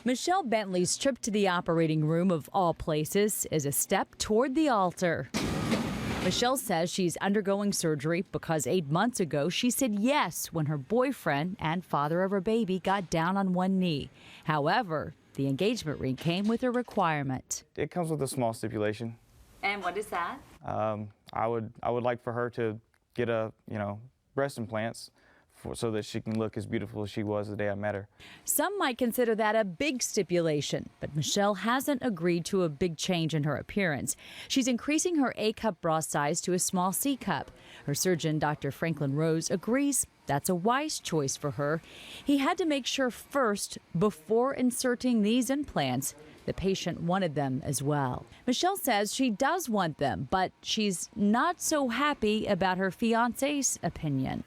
Michelle Bentley's trip to the operating room of all places is a step toward the altar. Michelle says she's undergoing surgery because 8 months ago she said yes when her boyfriend and father of her baby got down on one knee. However, the engagement ring came with a requirement. It comes with a small stipulation. And what is that? I would like for her to get breast implants so that she can look as beautiful as she was the day I met her. Some might consider that a big stipulation, but Michelle hasn't agreed to a big change in her appearance. She's increasing her A-cup bra size to a small C-cup. Her surgeon, Dr. Franklin Rose, agrees that's a wise choice for her. He had to make sure first, before inserting these implants, the patient wanted them as well. Michelle says she does want them, but she's not so happy about her fiance's opinion.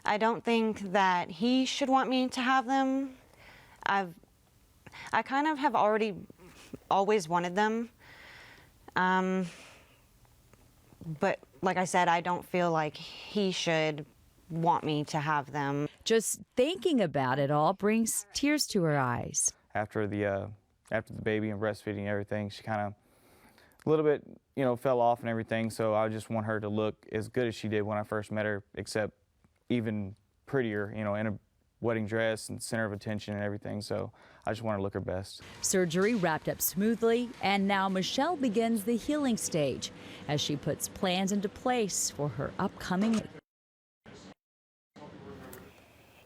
I don't think that he should want me to have them. I kind of have always wanted them. But like I said, I don't feel like he should want me to have them. Just thinking about it all brings tears to her eyes. After the baby and breastfeeding and everything, she kind of a little bit, fell off and everything. So I just want her to look as good as she did when I first met her, except even prettier, in a wedding dress and center of attention and everything. So I just want her to look her best. Surgery wrapped up smoothly, and now Michelle begins the healing stage as she puts plans into place for her upcoming.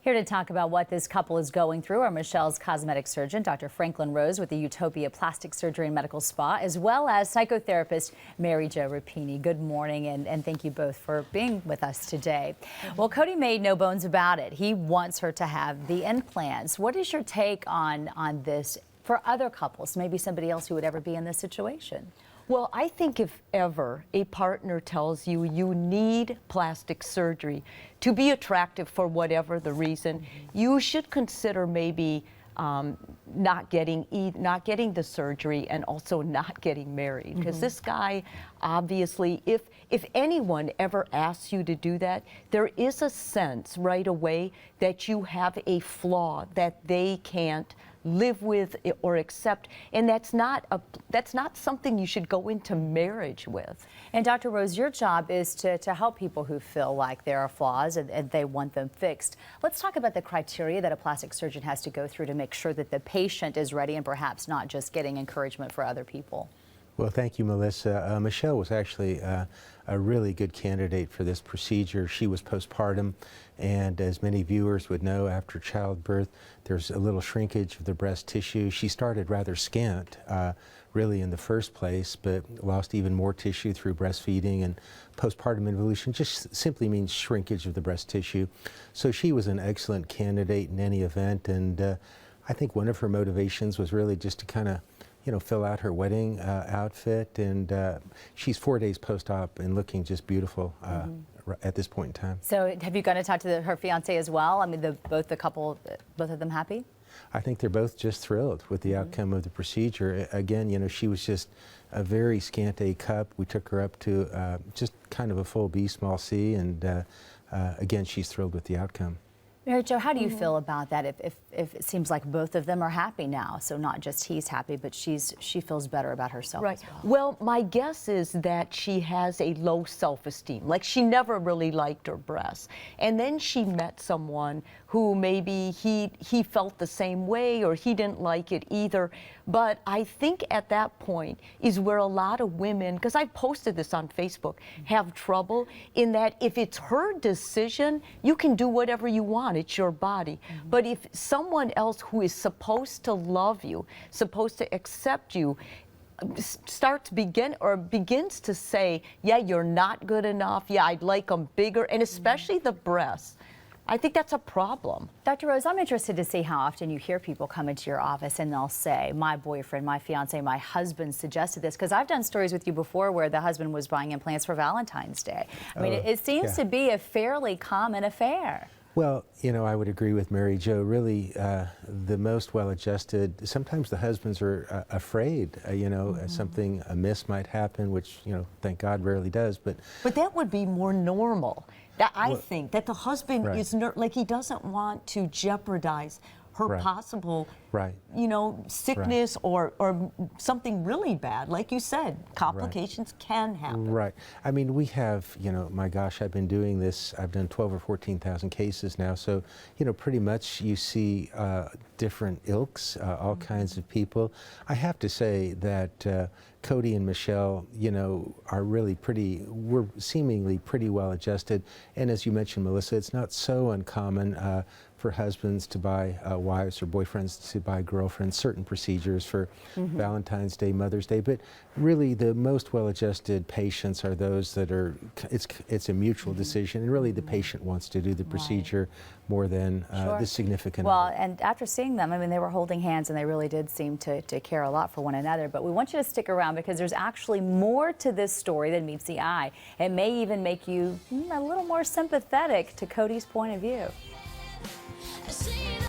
Here to talk about what this couple is going through are Michelle's cosmetic surgeon, Dr. Franklin Rose with the Utopia Plastic Surgery and Medical Spa, as well as psychotherapist Mary Jo Rapini. Good morning, and thank you both for being with us today. Well, Cody made no bones about it. He wants her to have the implants. What is your take on this for other couples, maybe somebody else who would ever be in this situation? Well, I think if ever a partner tells you you need plastic surgery to be attractive for whatever the reason, you should consider maybe not getting the surgery and also not getting married. Because this guy, obviously, if anyone ever asks you to do that, there is a sense right away that you have a flaw that they can't live with or accept, and that's not something you should go into marriage with. And Dr. Rose, your job is to help people who feel like there are flaws and they want them fixed. Let's talk about the criteria that a plastic surgeon has to go through to make sure that the patient is ready and perhaps not just getting encouragement for other people. Well, thank you, Melissa. Michelle was actually a really good candidate for this procedure. She was postpartum, and as many viewers would know, after childbirth, there's a little shrinkage of the breast tissue. She started rather scant, really in the first place, but lost even more tissue through breastfeeding, and postpartum involution just simply means shrinkage of the breast tissue. So she was an excellent candidate in any event, and I think one of her motivations was really just to kind of fill out her wedding outfit, and she's 4 days post-op and looking just beautiful at this point in time. So have you gone to talk to her fiance as well? I mean, both of them happy? I think they're both just thrilled with the outcome of the procedure. Again, she was just a very scant A cup. We took her up to just kind of a full B, small C, and again, she's thrilled with the outcome. Mary Jo, how do you feel about that if it seems like both of them are happy now? So not just he's happy, but she feels better about herself as well. Well, my guess is that she has a low self-esteem. Like, she never really liked her breasts. And then she met someone who maybe he felt the same way, or he didn't like it either. But I think at that point is where a lot of women, because I've posted this on Facebook, have trouble in that if it's her decision, you can do whatever you want. It's your body. But if someone else who is supposed to love you, supposed to accept you, begins to say, yeah, you're not good enough, yeah, I'd like them bigger, and especially the breasts, I think that's a problem. Dr. Rose, I'm interested to see how often you hear people come into your office and they'll say, my boyfriend, my fiance, my husband suggested this, because I've done stories with you before where the husband was buying implants for Valentine's Day. I mean, it seems to be a fairly common affair. Well, I would agree with Mary Jo. Really, the most well-adjusted, sometimes the husbands are afraid, something amiss might happen, which, thank God rarely does. But that would be more normal. I think that the husband is like, he doesn't want to jeopardize her Right. possible, Right. you know, sickness or something really bad. Like you said, complications can happen. Right. I mean, we have, you know, my gosh, I've been doing this, I've done 12 or 14,000 cases now, so, you know, pretty much you see different ilks, all kinds of people. I have to say that Cody and Michelle, you know, are really we're seemingly pretty well adjusted. And as you mentioned, Melissa, it's not so uncommon for husbands to buy wives or boyfriends to buy girlfriends certain procedures for Valentine's Day, Mother's Day. But really, the most well-adjusted patients are those that are, it's a mutual decision, and really the patient wants to do the procedure more than the significant Well, other. and after seeing them, I mean, they were holding hands and they really did seem to care a lot for one another. But we want you to stick around because there's actually more to this story than meets the eye. It may even make you a little more sympathetic to Cody's point of view. See